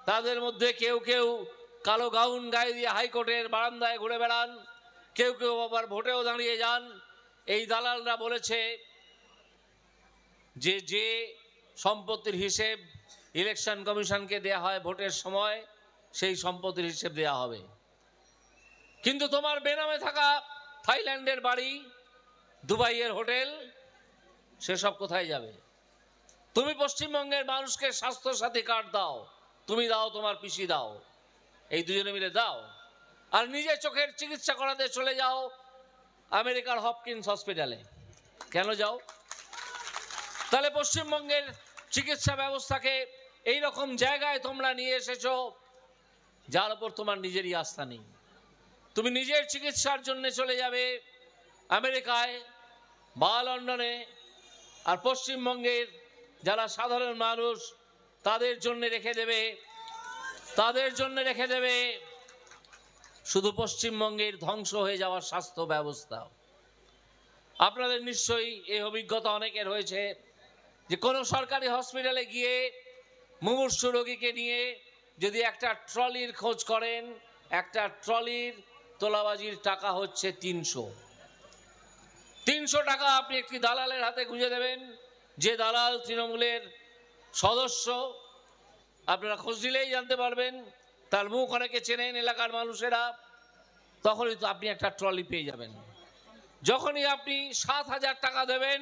তাদের মধ্যে কেউ কেউ কালো গাউন গায়ে দিয়ে হাইকোর্টের বারান্দায় ঘুরে বেড়ান, কেউ কেউ আবার ভোটেও দাঁড়িয়ে যান। এই দালালরা বলেছে যে যে সম্পত্তির হিসেব ইলেকশন কমিশনকে দেয়া হয় ভোটের সময়, সেই সম্পত্তির হিসেব দেয়া হবে। কিন্তু তোমার বেনামে থাকা থাইল্যান্ডের বাড়ি, দুবাইয়ের হোটেল, সেসব কোথায় যাবে? তুমি পশ্চিমবঙ্গের মানুষকে স্বাস্থ্যসাথী কার্ড দাও, তুমি দাও, তোমার পিসি দাও, এই দুজনে মিলে দাও, আর নিজে চোখের চিকিৎসা করাতে চলে যাও আমেরিকার হপকিন্স হসপিটালে। কেন যাও? তাহলে পশ্চিমবঙ্গের চিকিৎসা ব্যবস্থাকে এই রকম জায়গায় তোমরা নিয়ে এসেছো যার উপর তোমার নিজেরই আস্থা নেই। তুমি নিজের চিকিৎসার জন্য চলে যাবে আমেরিকায় বা লন্ডনে, আর পশ্চিমবঙ্গের যারা সাধারণ মানুষ তাদের জন্য রেখে দেবে শুধু পশ্চিমবঙ্গের ধ্বংস হয়ে যাওয়ার স্বাস্থ্য ব্যবস্থা। আপনাদের নিশ্চয়ই এই অভিজ্ঞতা অনেকের হয়েছে যে কোনো সরকারি হসপিটালে গিয়ে মুমূর্ষু রোগীকে নিয়ে যদি একটা ট্রলির খোঁজ করেন, একটা ট্রলির তোলাবাজির টাকা হচ্ছে 300 টাকা। আপনি একটি দালালের হাতে গুঁজে দেবেন, যে দালাল তৃণমূলের সদস্য, আপনারা খোঁজ নিলেই জানতে পারবেন, তার মুখ অনেকে চেনেন এলাকার মানুষেরা, তখনই তো আপনি একটা ট্রলি পেয়ে যাবেন। যখনই আপনি 7,000 টাকা দেবেন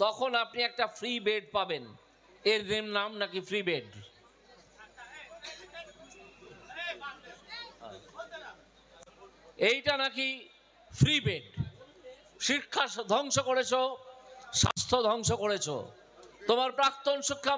তখন আপনি একটা ফ্রি বেড পাবেন। এর নাম নাকি ফ্রি বেড। এইটা নাকি ফ্রি বেড। শিক্ষা ধ্বংস করেছো, স্বাস্থ্য ধ্বংস করেছো। তোমার প্রাক্তন শিক্ষা